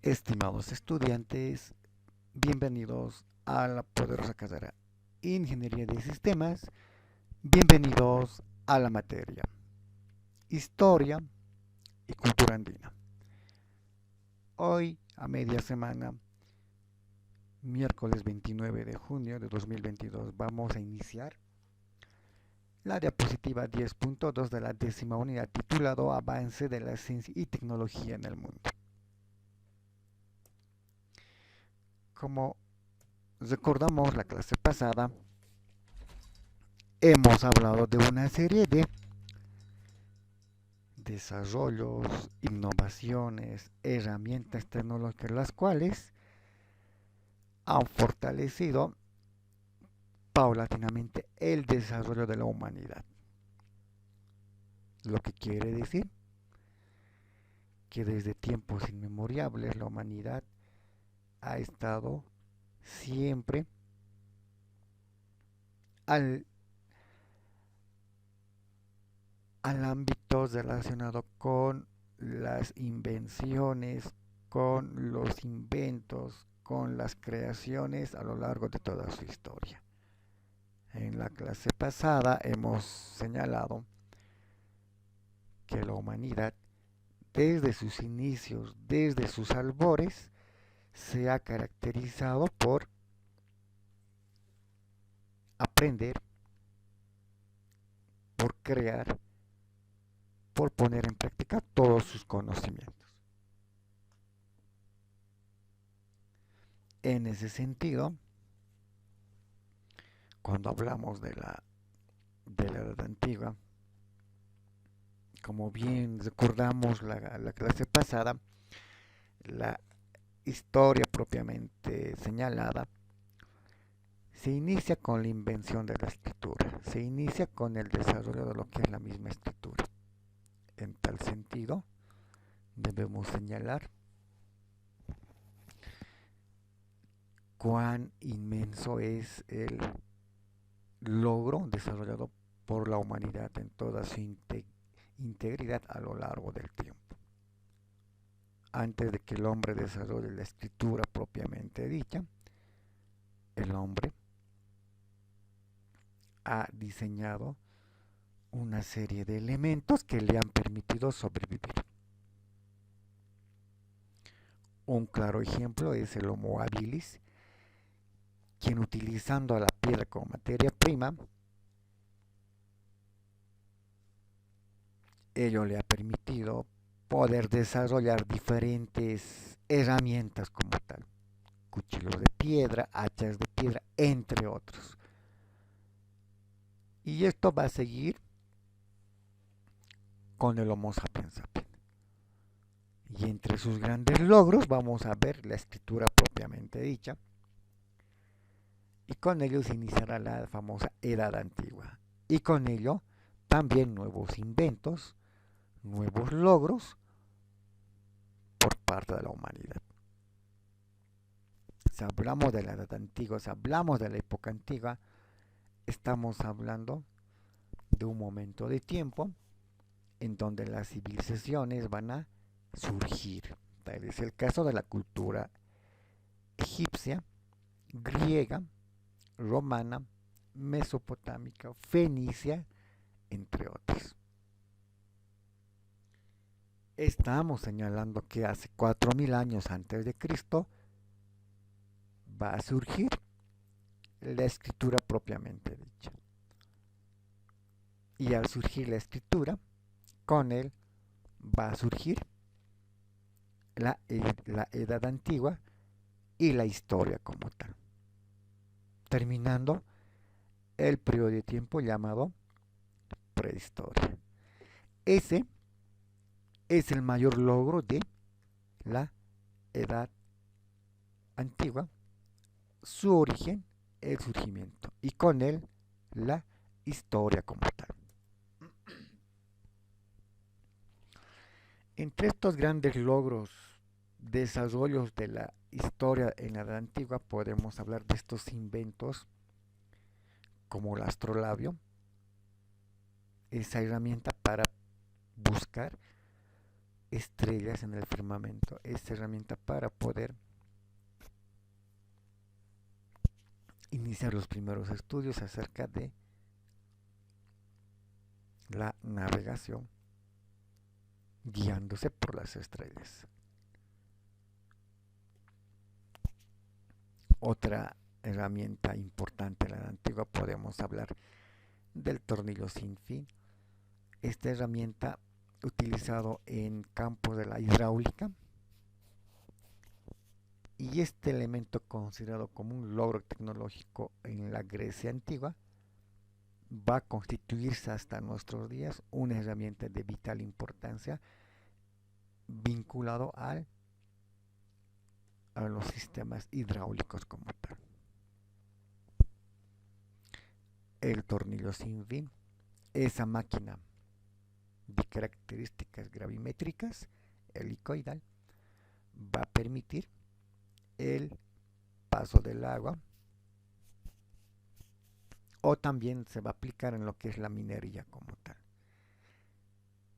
Estimados estudiantes, bienvenidos a la poderosa carrera Ingeniería de Sistemas, bienvenidos a la materia Historia y Cultura Andina. Hoy, a media semana, miércoles 29 de junio de 2022, vamos a iniciar la diapositiva 10.2 de la décima unidad titulado Avance de la ciencia y tecnología en el mundo. Como recordamos la clase pasada, hemos hablado de una serie de desarrollos, innovaciones, herramientas tecnológicas, las cuales han fortalecido paulatinamente el desarrollo de la humanidad. Lo que quiere decir que desde tiempos inmemoriales la humanidad ha estado siempre al, al ámbito relacionado con las invenciones, con los inventos, con las creaciones a lo largo de toda su historia. En la clase pasada hemos señalado que la humanidad, desde sus inicios, desde sus albores, se ha caracterizado por aprender, por crear, por poner en práctica todos sus conocimientos. En ese sentido, cuando hablamos de la Edad Antigua, como bien recordamos la clase pasada, la historia propiamente señalada se inicia con la invención de la escritura, se inicia con el desarrollo de lo que es la misma escritura. En tal sentido, debemos señalar cuán inmenso es el logro desarrollado por la humanidad en toda su integridad a lo largo del tiempo. Antes de que el hombre desarrolle la escritura propiamente dicha, el hombre ha diseñado una serie de elementos que le han permitido sobrevivir. Un claro ejemplo es el Homo habilis, quien utilizando a la piedra como materia prima, ello le ha permitido poder desarrollar diferentes herramientas como tal, cuchillos de piedra, hachas de piedra, entre otros. Y esto va a seguir con el Homo sapiens sapiens. Y entre sus grandes logros vamos a ver la escritura propiamente dicha, y con ello se iniciará la famosa Edad Antigua. Y con ello también nuevos inventos, nuevos logros por parte de la humanidad. Si hablamos de la Edad Antigua, si hablamos de la época antigua, estamos hablando de un momento de tiempo en donde las civilizaciones van a surgir. Tal es el caso de la cultura egipcia, griega, romana, mesopotámica, fenicia, entre otras. Estamos señalando que hace 4000 años antes de Cristo va a surgir la escritura propiamente dicha. Y al surgir la escritura, con él va a surgir la Edad Antigua y la historia como tal, terminando el periodo de tiempo llamado prehistoria. Ese es el mayor logro de la Edad Antigua, su origen, el surgimiento, y con él la historia como tal. Entre estos grandes logros, desarrollos de la historia en la Edad Antigua, podemos hablar de estos inventos como el, esa herramienta para buscar estrellas en el firmamento. Esta herramienta para poder iniciar los primeros estudios acerca de la navegación guiándose por las estrellas. Otra herramienta importante en la antigua podemos hablar del tornillo sin fin. Esta herramienta utilizado en campos de la hidráulica y este elemento considerado como un logro tecnológico en la Grecia antigua va a constituirse hasta nuestros días una herramienta de vital importancia vinculado a los sistemas hidráulicos como tal. El tornillo sin fin, esa máquina de características gravimétricas, helicoidal, va a permitir el paso del agua o también se va a aplicar en lo que es la minería como tal.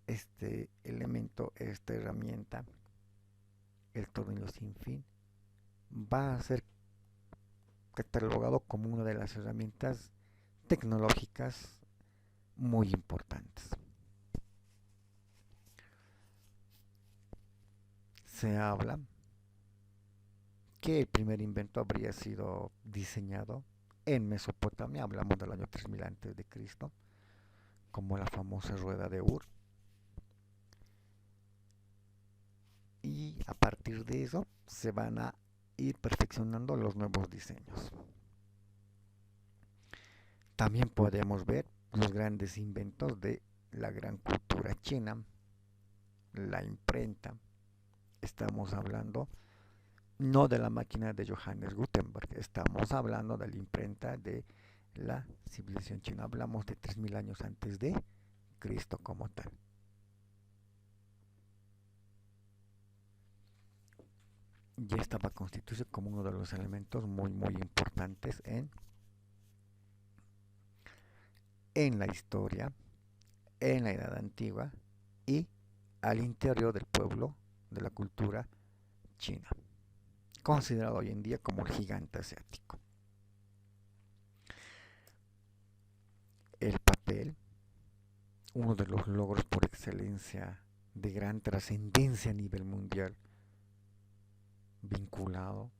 Este elemento, esta herramienta, el tornillo sin fin, va a ser catalogado como una de las herramientas tecnológicas muy importantes. Se habla que el primer invento habría sido diseñado en Mesopotamia, hablamos del año 3000 a.C., como la famosa rueda de Ur. Y a partir de eso se van a ir perfeccionando los nuevos diseños. También podemos ver los grandes inventos de la gran cultura china, la imprenta. Estamos hablando no de la máquina de Johannes Gutenberg, estamos hablando de la imprenta de la civilización china. Hablamos de 3000 años antes de Cristo como tal. Y esta va a constituirse como uno de los elementos muy importantes en la historia, en la Edad Antigua y al interior del pueblo de la cultura china, considerado hoy en día como el gigante asiático. El papel, uno de los logros por excelencia de gran trascendencia a nivel mundial, vinculado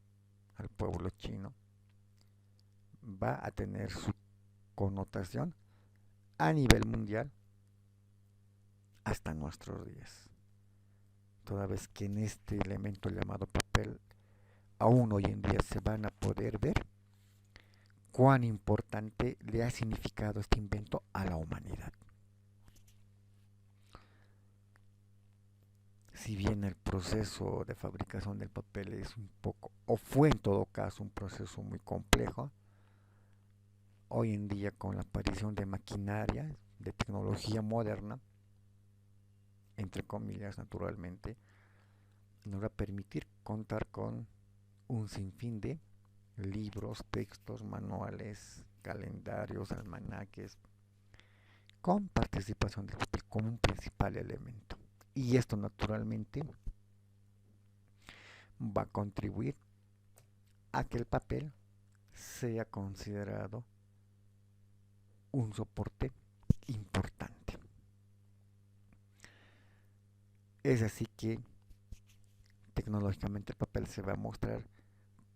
al pueblo chino, va a tener su connotación a nivel mundial hasta nuestros días. Toda vez que en este elemento llamado papel, aún hoy en día se van a poder ver cuán importante le ha significado este invento a la humanidad. Si bien el proceso de fabricación del papel es un poco, o fue en todo caso un proceso muy complejo, hoy en día con la aparición de maquinaria, de tecnología moderna, entre comillas naturalmente, nos va a permitir contar con un sinfín de libros, textos, manuales, calendarios, almanaques, con participación del papel como un principal elemento. Y esto naturalmente va a contribuir a que el papel sea considerado un soporte importante. Es así que tecnológicamente el papel se va a mostrar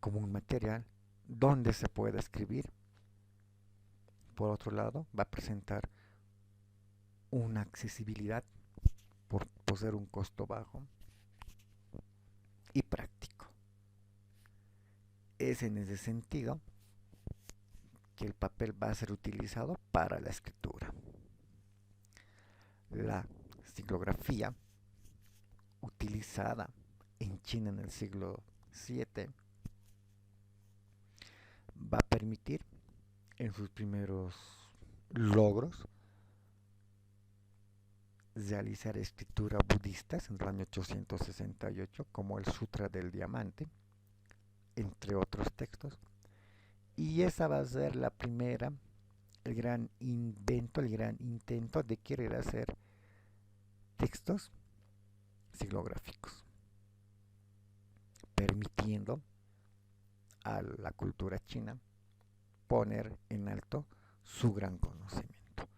como un material donde se puede escribir. Por otro lado, va a presentar una accesibilidad por poseer un costo bajo y práctico. Es en ese sentido que el papel va a ser utilizado para la escritura. La xilografía, utilizada en China en el siglo VII, va a permitir en sus primeros logros realizar escritura budistas en el año 868, como el Sutra del Diamante, entre otros textos. Y esa va a ser la primera, el gran invento, el gran intento de querer hacer textos siglográficos, permitiendo a la cultura china poner en alto su gran conocimiento.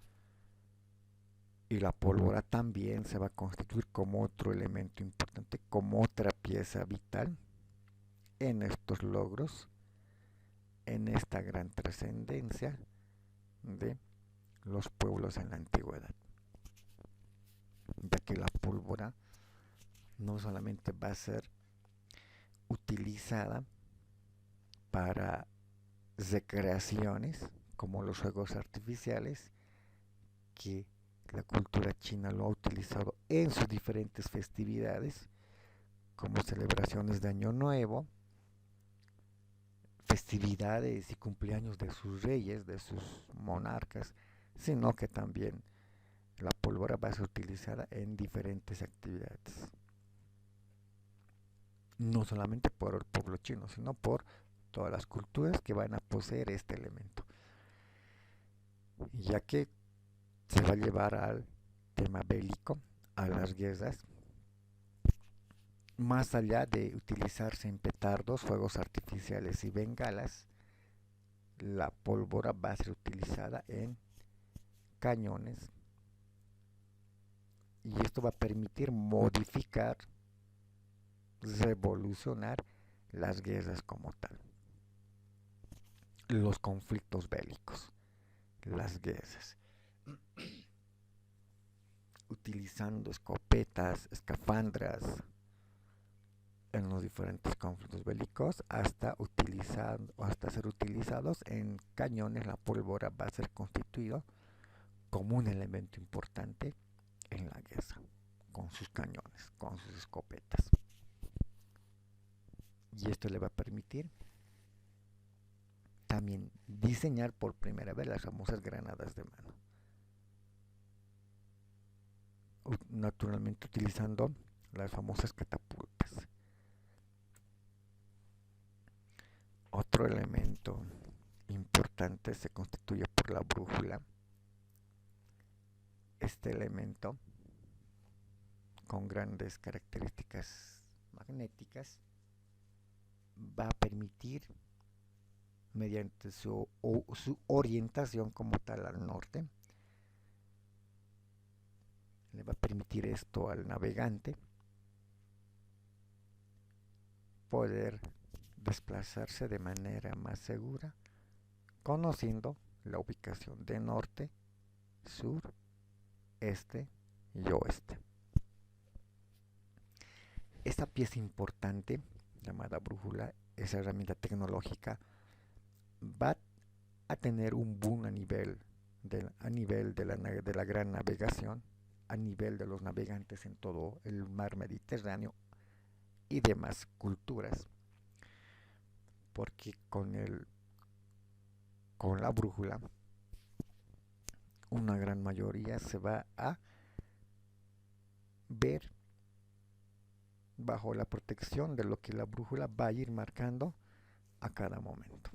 Y la pólvora también se va a constituir como otro elemento importante, como otra pieza vital en estos logros, en esta gran trascendencia de los pueblos en la antigüedad, ya que la pólvora no solamente va a ser utilizada para recreaciones como los juegos artificiales, que la cultura china lo ha utilizado en sus diferentes festividades, como celebraciones de Año Nuevo, festividades y cumpleaños de sus reyes, de sus monarcas, sino que también la pólvora va a ser utilizada en diferentes actividades. No solamente por el pueblo chino, sino por todas las culturas que van a poseer este elemento, ya que se va a llevar al tema bélico, a las guerras, más allá de utilizarse en petardos, fuegos artificiales y bengalas. La pólvora va a ser utilizada en cañones, y esto va a permitir modificar, revolucionar las guerras como tal, los conflictos bélicos, las guerras, utilizando escopetas, escafandras en los diferentes conflictos bélicos, hasta ser utilizados en cañones. La pólvora va a ser constituido como un elemento importante en la guerra, con sus cañones, con sus escopetas. Y esto le va a permitir también diseñar por primera vez las famosas granadas de mano, naturalmente utilizando las famosas catapultas. Otro elemento importante se constituye por la brújula. Este elemento, con grandes características magnéticas, va a permitir, mediante su orientación como tal al norte, le va a permitir esto al navegante poder desplazarse de manera más segura, conociendo la ubicación de norte, sur, este y oeste. Esta pieza importante, llamada brújula, esa herramienta tecnológica, va a tener un boom a nivel de la gran navegación, a nivel de los navegantes en todo el mar Mediterráneo y demás culturas, porque con la brújula una gran mayoría se va a ver bajo la protección de lo que la brújula va a ir marcando a cada momento,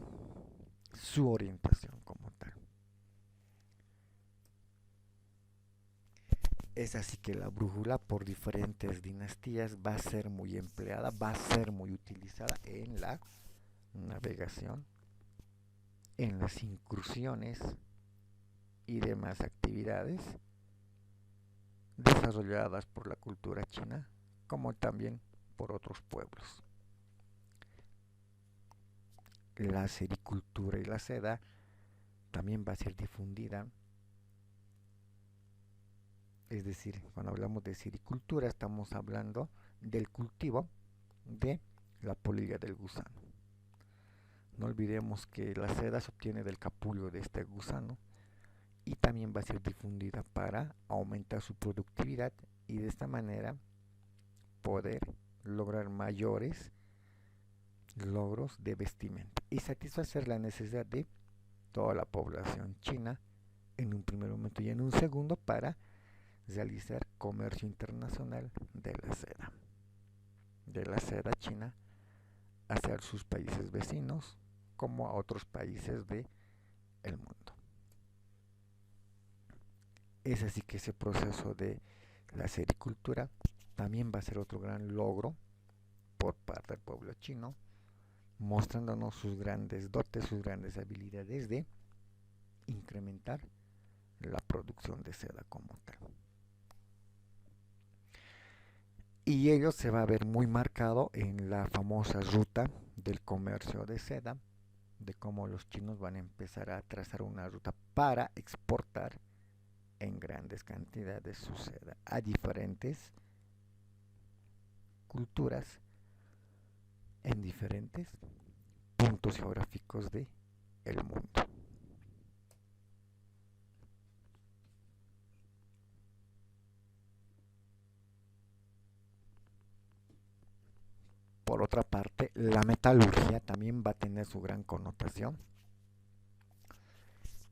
su orientación como tal. Es así que la brújula por diferentes dinastías va a ser muy empleada, va a ser muy utilizada en la navegación, en las incursiones y demás actividades desarrolladas por la cultura china, como también por otros pueblos. La sericultura y la seda también va a ser difundida. Es decir, cuando hablamos de sericultura estamos hablando del cultivo de la polilla del gusano. No olvidemos que la seda se obtiene del capullo de este gusano, y también va a ser difundida para aumentar su productividad y de esta manera poder lograr mayores logros de vestimenta y satisfacer la necesidad de toda la población china en un primer momento, y en un segundo para realizar comercio internacional de la seda china hacia sus países vecinos como a otros países del mundo. Es así que ese proceso de la sericultura también va a ser otro gran logro por parte del pueblo chino, mostrándonos sus grandes dotes, sus grandes habilidades de incrementar la producción de seda como tal. Y ello se va a ver muy marcado en la famosa ruta del comercio de seda, de cómo los chinos van a empezar a trazar una ruta para exportar en grandes cantidades su seda a diferentes culturas en diferentes puntos geográficos de el mundo. Por otra parte, la metalurgia también va a tener su gran connotación.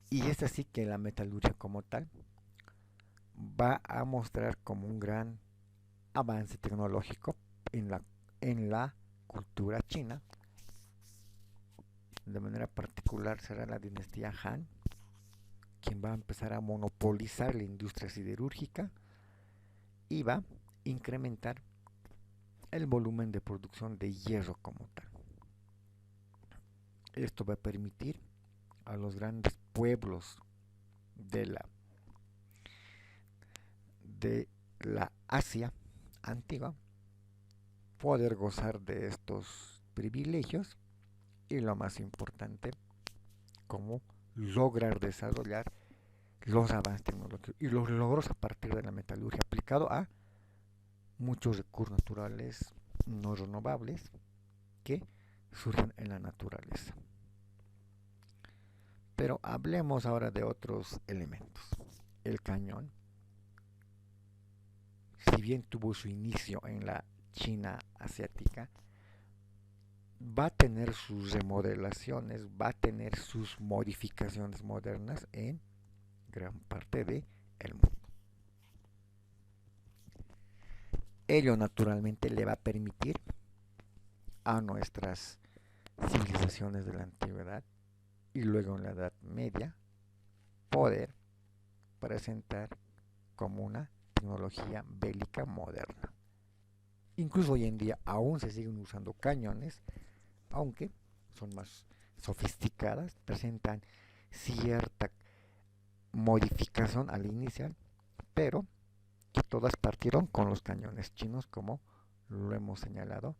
Y es así que la metalurgia como tal va a mostrar como un gran avance tecnológico en la cultura china. De manera particular será la dinastía Han quien va a empezar a monopolizar la industria siderúrgica y va a incrementar el volumen de producción de hierro como tal. Esto va a permitir a los grandes pueblos de de la Asia antigua poder gozar de estos privilegios y lo más importante, cómo lograr desarrollar los avances tecnológicos y los logros a partir de la metalurgia aplicado a muchos recursos naturales no renovables que surgen en la naturaleza. Pero hablemos ahora de otros elementos. El cañón, si bien tuvo su inicio en la China asiática, va a tener sus remodelaciones, va a tener sus modificaciones modernas en gran parte del mundo. Ello naturalmente le va a permitir a nuestras civilizaciones de la antigüedad y luego en la Edad Media poder presentar como una tecnología bélica moderna. Incluso hoy en día aún se siguen usando cañones, aunque son más sofisticadas, presentan cierta modificación al inicial, pero que todas partieron con los cañones chinos como lo hemos señalado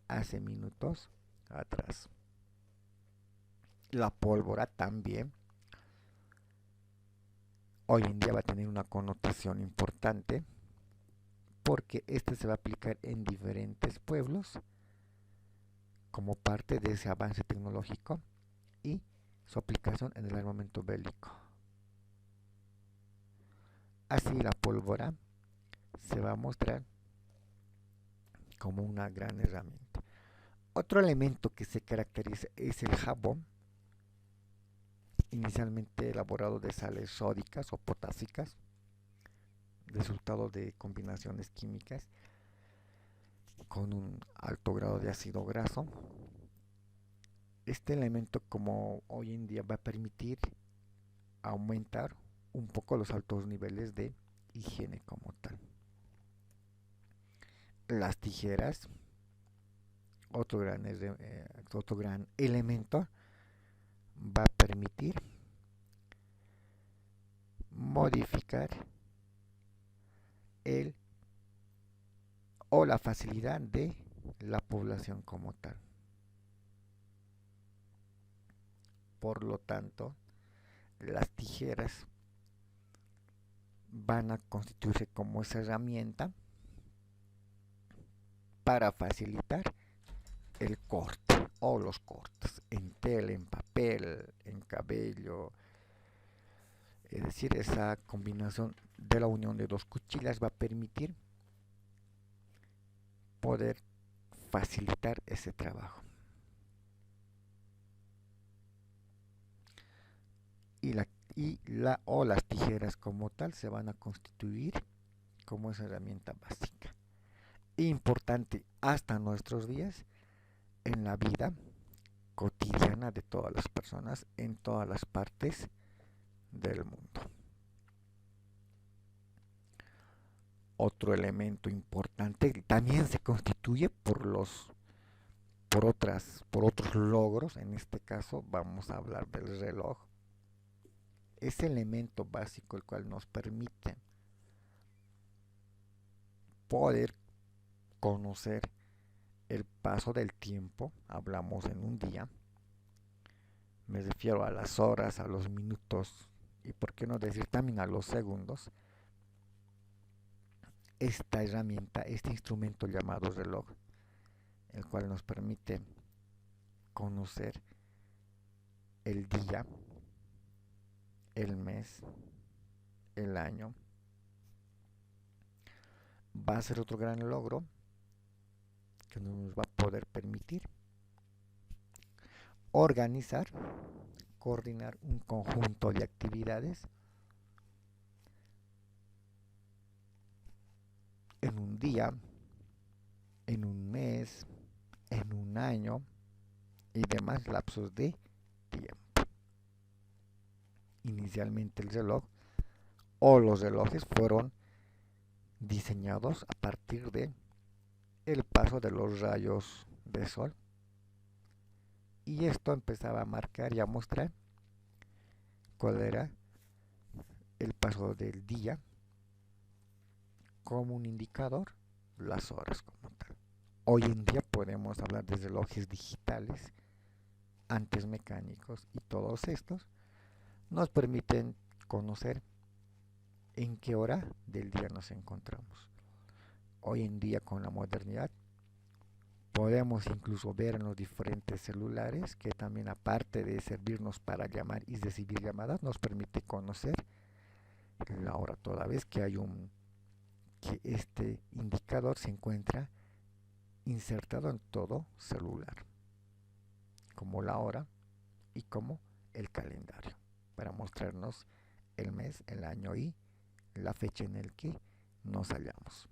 hace minutos atrás. La pólvora también hoy en día va a tener una connotación importante porque este se va a aplicar en diferentes pueblos como parte de ese avance tecnológico y su aplicación en el armamento bélico. Así la pólvora se va a mostrar como una gran herramienta. Otro elemento que se caracteriza es el jabón, inicialmente elaborado de sales sódicas o potásicas, resultado de combinaciones químicas con un alto grado de ácido graso. Este elemento, como hoy en día, va a permitir aumentar un poco los altos niveles de higiene como tal. Las tijeras, otro gran elemento, va a permitir modificar el o la facilidad de la población como tal. Por lo tanto, las tijeras van a constituirse como esa herramienta para facilitar el corte o los cortes en tela, en papel, en cabello. Es decir, esa combinación de la unión de dos cuchillas va a permitir poder facilitar ese trabajo. Y las tijeras como tal se van a constituir como esa herramienta básica. Importante hasta nuestros días en la vida cotidiana de todas las personas en todas las partes del mundo. Otro elemento importante también se constituye por otros logros. En este caso vamos a hablar del reloj. Ese elemento básico el cual nos permite poder conocer el paso del tiempo. Hablamos en un día, me refiero a las horas, a los minutos y por qué no decir también a los segundos. Esta herramienta, este instrumento llamado reloj, el cual nos permite conocer el día, el mes, el año, va a ser otro gran logro que nos va a poder permitir organizar, coordinar un conjunto de actividades en un día, en un mes, en un año y demás lapsos de tiempo. Inicialmente el reloj o los relojes fueron diseñados a partir de el paso de los rayos de sol y esto empezaba a marcar y a mostrar cuál era el paso del día como un indicador, las horas como tal. Hoy en día podemos hablar de relojes digitales, antes mecánicos y todos estos nos permiten conocer en qué hora del día nos encontramos. Hoy en día con la modernidad podemos incluso ver en los diferentes celulares que también aparte de servirnos para llamar y recibir llamadas nos permite conocer la hora toda vez que que este indicador se encuentra insertado en todo celular, como la hora y como el calendario, para mostrarnos el mes, el año y la fecha en el que nos hallamos.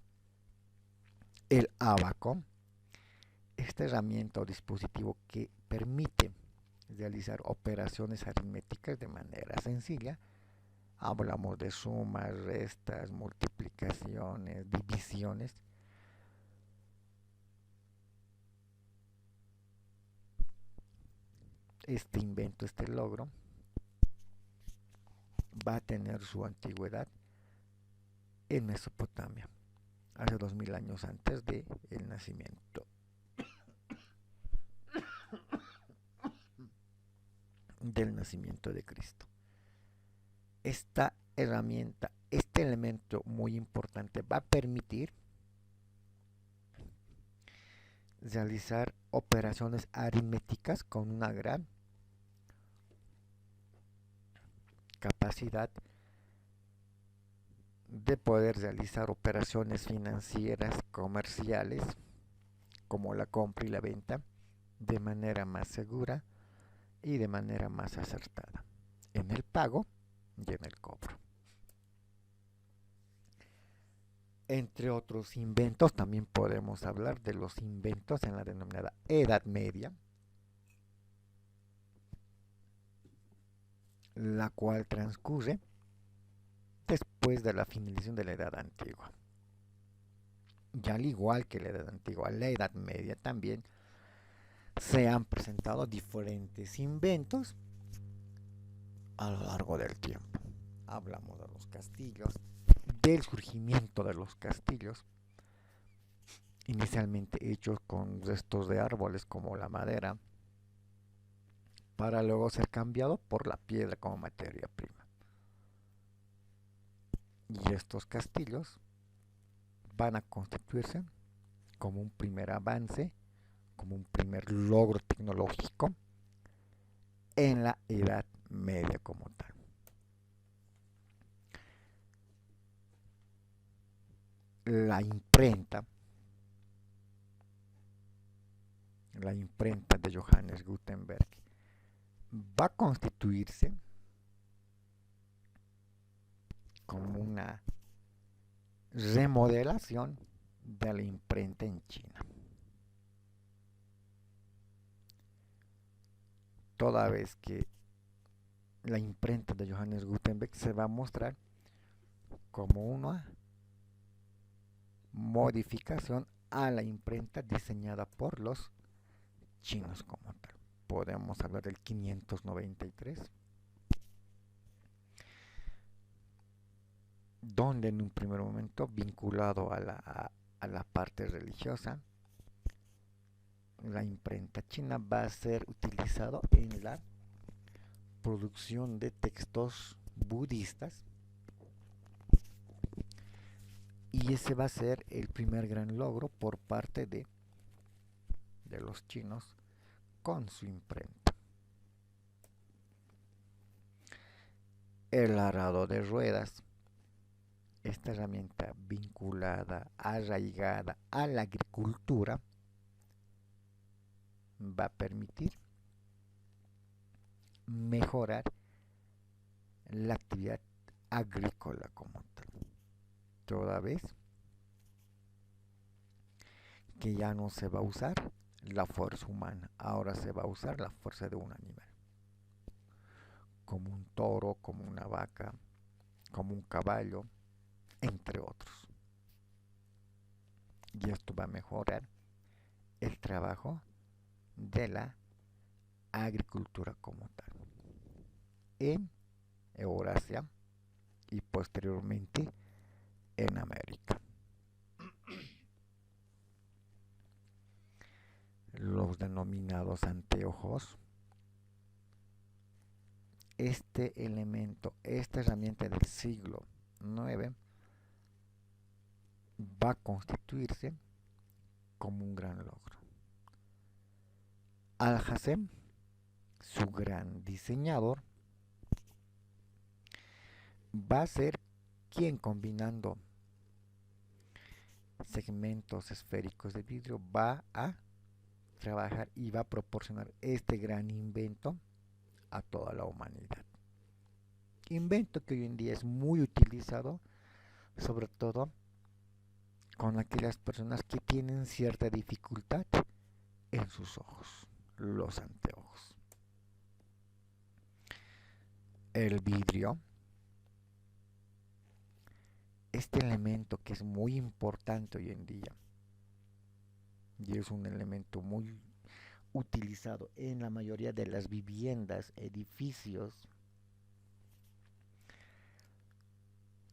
El abaco, esta herramienta o dispositivo que permite realizar operaciones aritméticas de manera sencilla. Hablamos de sumas, restas, multiplicaciones, divisiones. Este invento, este logro, va a tener su antigüedad en Mesopotamia, hace 2000 años antes del nacimiento de Cristo. Esta herramienta, este elemento muy importante va a permitir realizar operaciones aritméticas con una gran capacidad de poder realizar operaciones financieras, comerciales, como la compra y la venta, de manera más segura y de manera más acertada, en el pago y en el cobro. Entre otros inventos, también podemos hablar de los inventos en la denominada Edad Media, la cual transcurre después de la finalización de la Edad Antigua. Y al igual que la Edad Antigua, la Edad Media también se han presentado diferentes inventos a lo largo del tiempo. Hablamos de los castillos, del surgimiento de los castillos, inicialmente hechos con restos de árboles como la madera, para luego ser cambiado por la piedra como materia prima. Y estos castillos van a constituirse como un primer avance, como un primer logro tecnológico en la Edad Media como tal. La imprenta de Johannes Gutenberg va a constituirse como una remodelación de la imprenta en China. Toda vez que la imprenta de Johannes Gutenberg se va a mostrar como una modificación a la imprenta diseñada por los chinos como tal. Podemos hablar del 593, donde en un primer momento, vinculado a la parte religiosa, la imprenta china va a ser utilizado en la producción de textos budistas, y ese va a ser el primer gran logro por parte de los chinos con su imprenta. El arado de ruedas, esta herramienta vinculada, arraigada a la agricultura, va a permitir mejorar la actividad agrícola como tal, toda vez que ya no se va a usar la fuerza humana, ahora se va a usar la fuerza de un animal, como un toro, como una vaca, como un caballo, entre otros. Y esto va a mejorar el trabajo de la agricultura como tal en Eurasia y posteriormente en América. Los denominados anteojos, este elemento, esta herramienta del siglo IX va a constituirse como un gran logro. Alhazen, su gran diseñador, va a ser quien, combinando segmentos esféricos de vidrio, va a trabajar y va a proporcionar este gran invento a toda la humanidad. Invento que hoy en día es muy utilizado, sobre todo con aquellas personas que tienen cierta dificultad en sus ojos, los anteojos. El vidrio, este elemento que es muy importante hoy en día y es un elemento muy utilizado en la mayoría de las viviendas, edificios,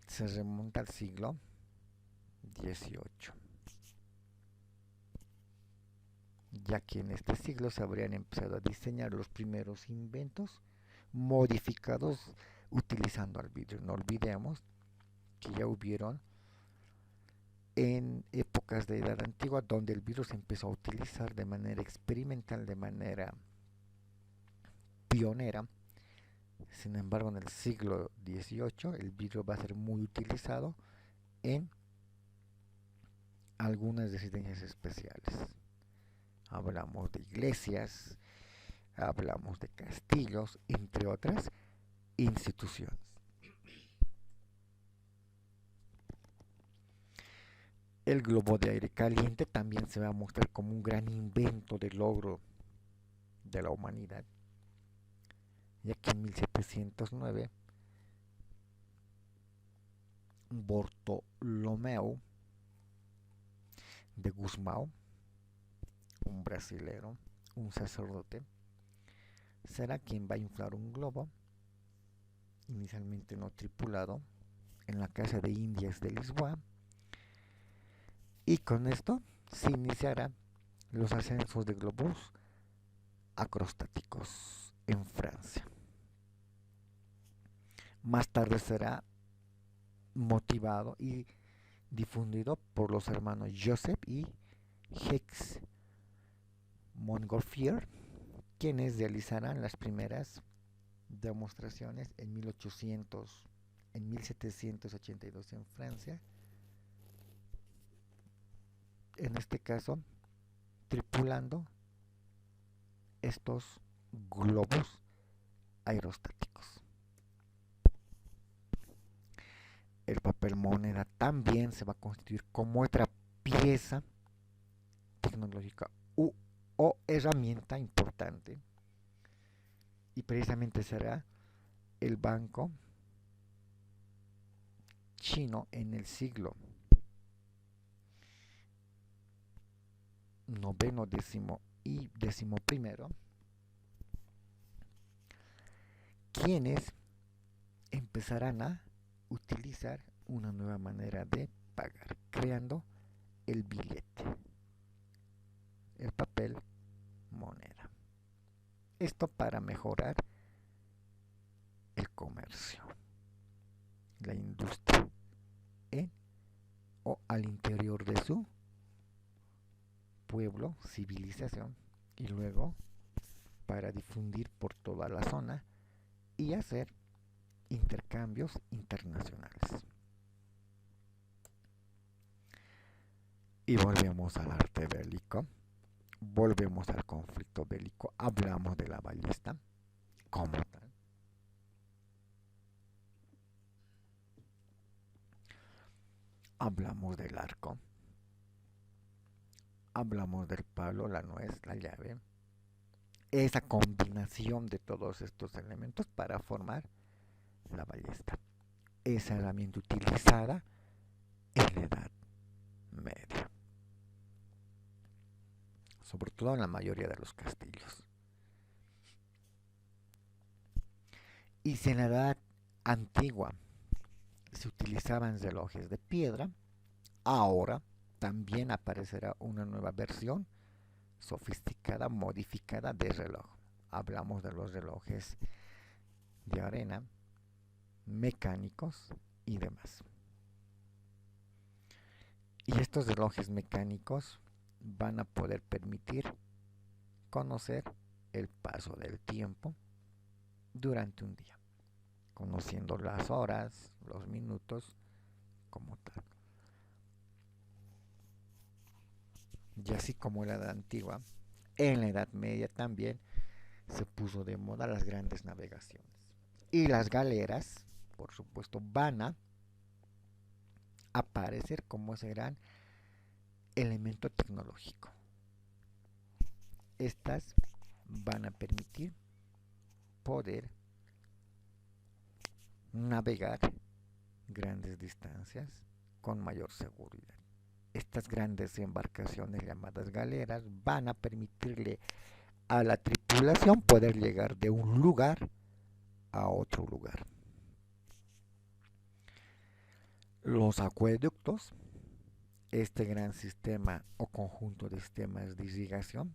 se remonta al siglo XVIII, ya que en este siglo se habrían empezado a diseñar los primeros inventos modificados utilizando el vidrio. No olvidemos que ya hubieron en épocas de edad antigua donde el vidrio se empezó a utilizar de manera experimental, de manera pionera. Sin embargo, en el siglo XVIII el vidrio va a ser muy utilizado en algunas residencias especiales. Hablamos de iglesias, hablamos de castillos, entre otras instituciones. El globo de aire caliente también se va a mostrar como un gran invento de logro de la humanidad, ya que en 1709 Bartolomeu de Gusmão, un brasilero, un sacerdote, será quien va a inflar un globo, inicialmente no tripulado, en la Casa de Indias de Lisboa, y con esto se iniciarán los ascensos de globos acrostáticos en Francia. Más tarde será motivado y difundido por los hermanos Joseph y Jacques Montgolfier, quienes realizarán las primeras demostraciones en 1782 en Francia, en este caso tripulando estos globos aerostáticos. El papel moneda también se va a constituir como otra pieza tecnológica o herramienta importante, y precisamente será el banco chino en el siglo noveno, décimo y décimo primero, quienes empezarán a utilizar una nueva manera de pagar, creando el billete, el papel moneda. Esto para mejorar el comercio, la industria en o al interior de su pueblo, civilización, y luego para difundir por toda la zona y hacer intercambios internacionales. Y volvemos al arte bélico, volvemos al conflicto bélico, hablamos de la ballesta como tal. Hablamos del arco, hablamos del palo, la nuez, la llave, esa combinación de todos estos elementos para formar la ballesta. Esa herramienta utilizada en la Edad Media, sobre todo en la mayoría de los castillos. Y si en la Edad Antigua se utilizaban relojes de piedra, ahora también aparecerá una nueva versión sofisticada, modificada de reloj. Hablamos de los relojes de arena, mecánicos y demás. Y estos relojes mecánicos van a poder permitir conocer el paso del tiempo durante un día, conociendo las horas, los minutos como tal. Y así como en la Edad Antigua, en la Edad Media también se puso de moda las grandes navegaciones. Y las galeras, por supuesto, van a aparecer como ese gran elemento tecnológico. Estas van a permitir poder navegar grandes distancias con mayor seguridad. Estas grandes embarcaciones llamadas galeras van a permitirle a la tripulación poder llegar de un lugar a otro lugar. Los acueductos, este gran sistema o conjunto de sistemas de irrigación,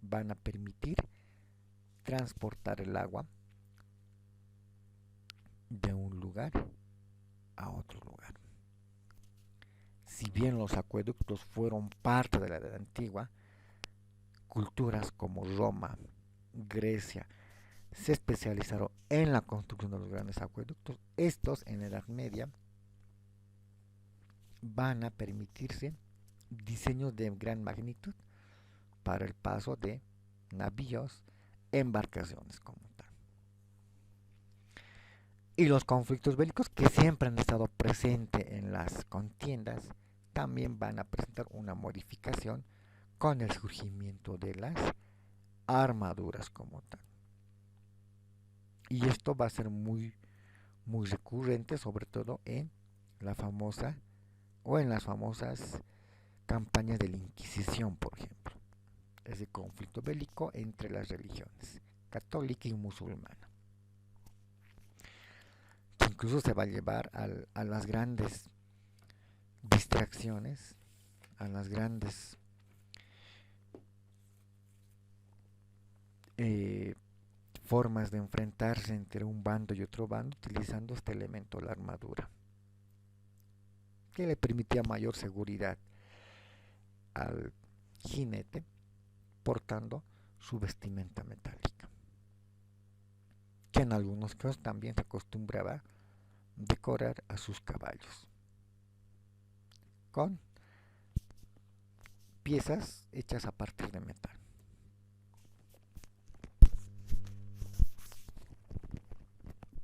van a permitir transportar el agua de un lugar a otro lugar. Si bien los acueductos fueron parte de la Edad Antigua, culturas como Roma, Grecia, se especializaron en la construcción de los grandes acueductos. Estos en la Edad Media van a permitirse diseños de gran magnitud para el paso de navíos, embarcaciones como tal. Y los conflictos bélicos que siempre han estado presentes en las contiendas también van a presentar una modificación con el surgimiento de las armaduras como tal. Y esto va a ser muy recurrente, sobre todo en la famosa o en las famosas campañas de la Inquisición, por ejemplo. Ese conflicto bélico entre las religiones católica y musulmana, que incluso se va a llevar a las grandes distracciones, a las grandes eh, formas de enfrentarse entre un bando y otro bando utilizando este elemento, la armadura, que le permitía mayor seguridad al jinete portando su vestimenta metálica, que en algunos casos también se acostumbraba a decorar a sus caballos con piezas hechas a partir de metal.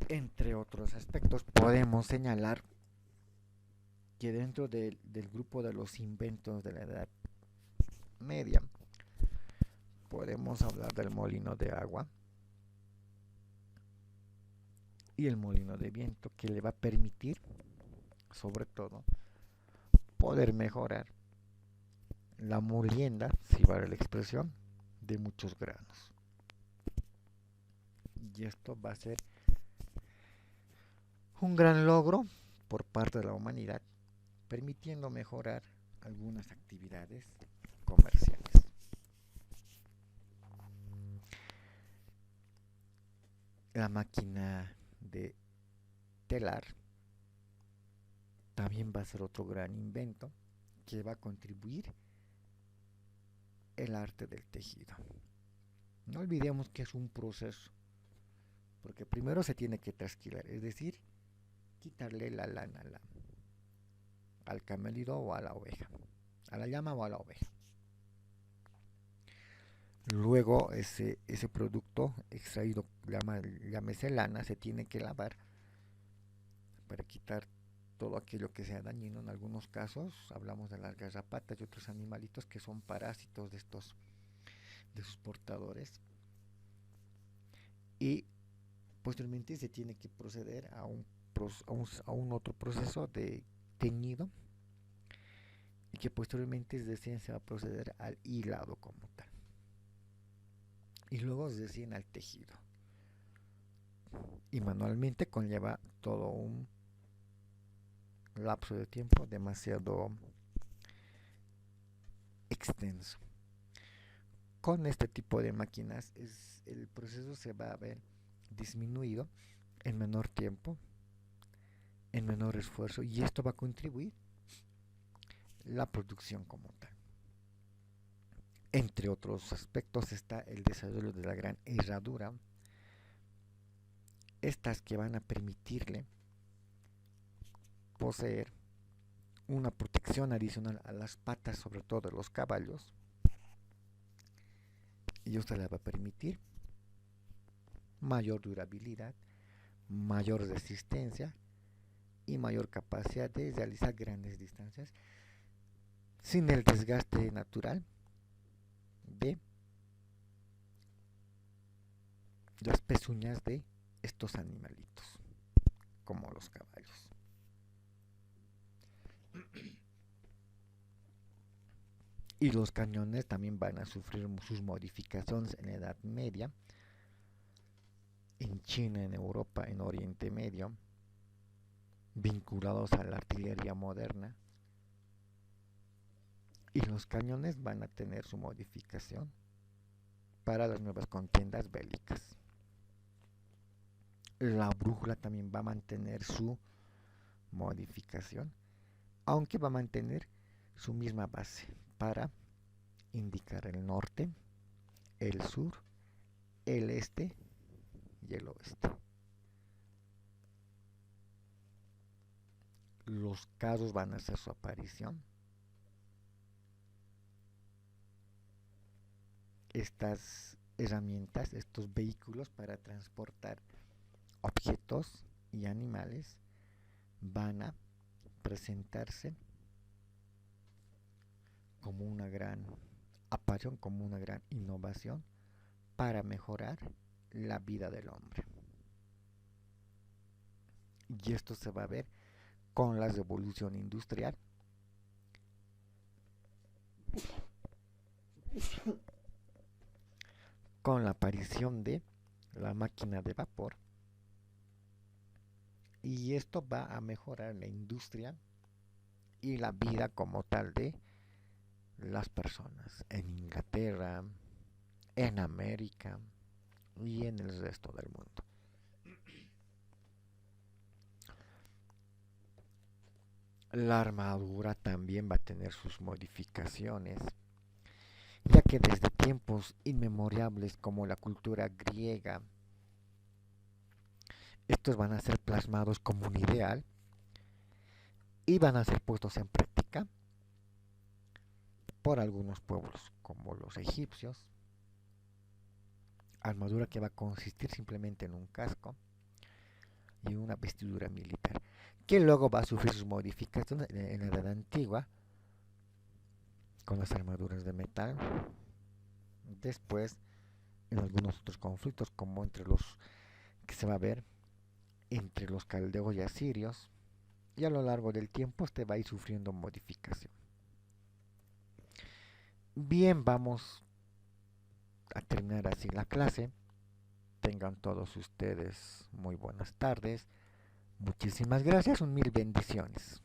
Entre otros aspectos, podemos señalar que dentro del grupo de los inventos de la Edad Media, podemos hablar del molino de agua y el molino de viento, que le va a permitir, sobre todo, poder mejorar la molienda, si vale la expresión, de muchos granos. Y esto va a ser un gran logro por parte de la humanidad, permitiendo mejorar algunas actividades comerciales. La máquina de telar también va a ser otro gran invento que va a contribuir el arte del tejido. No olvidemos que es un proceso, porque primero se tiene que trasquilar, es decir, quitarle la lana al camello o a la oveja, a la llama o a la oveja. Luego ese producto extraído, llámese lana, se tiene que lavar para quitar todo aquello que sea dañino. En algunos casos hablamos de las garrapatas y otros animalitos que son parásitos de sus portadores. Y posteriormente se tiene que proceder a un otro proceso de teñido y que posteriormente se va a proceder al hilado como tal. Y luego recién al tejido. Y manualmente conlleva todo un lapso de tiempo demasiado extenso. Con este tipo de máquinas el proceso se va a ver disminuido en menor tiempo, en menor esfuerzo, y esto va a contribuir la producción como tal. Entre otros aspectos está el desarrollo de la gran herradura, estas que van a permitirle poseer una protección adicional a las patas, sobre todo de los caballos, y esto le va a permitir mayor durabilidad, mayor resistencia y mayor capacidad de realizar grandes distancias sin el desgaste natural de las pezuñas de estos animalitos, como los caballos. Y los cañones también van a sufrir sus modificaciones en la Edad Media, en China, en Europa, en Oriente Medio, vinculados a la artillería moderna. Y los cañones van a tener su modificación para las nuevas contiendas bélicas. La brújula también va a mantener su modificación, aunque va a mantener su misma base para indicar el norte, el sur, el este y el oeste. Los carros van a hacer su aparición. Estas herramientas, estos vehículos para transportar objetos y animales van a presentarse como una gran aparición, como una gran innovación para mejorar la vida del hombre. Y esto se va a ver con la revolución industrial, con la aparición de la máquina de vapor, y esto va a mejorar la industria y la vida como tal de las personas en Inglaterra, en América y en el resto del mundo. La armadura también va a tener sus modificaciones, ya que desde tiempos inmemorables como la cultura griega, estos van a ser plasmados como un ideal y van a ser puestos en práctica por algunos pueblos como los egipcios. Armadura que va a consistir simplemente en un casco y una vestidura militar, que luego va a sufrir sus modificaciones en la edad antigua con las armaduras de metal. Después, en algunos otros conflictos, como entre los que se va a ver entre los caldeos y asirios, y a lo largo del tiempo este va a ir sufriendo modificación. Bien, vamos a terminar así la clase. Tengan todos ustedes muy buenas tardes. Muchísimas gracias, un mil bendiciones.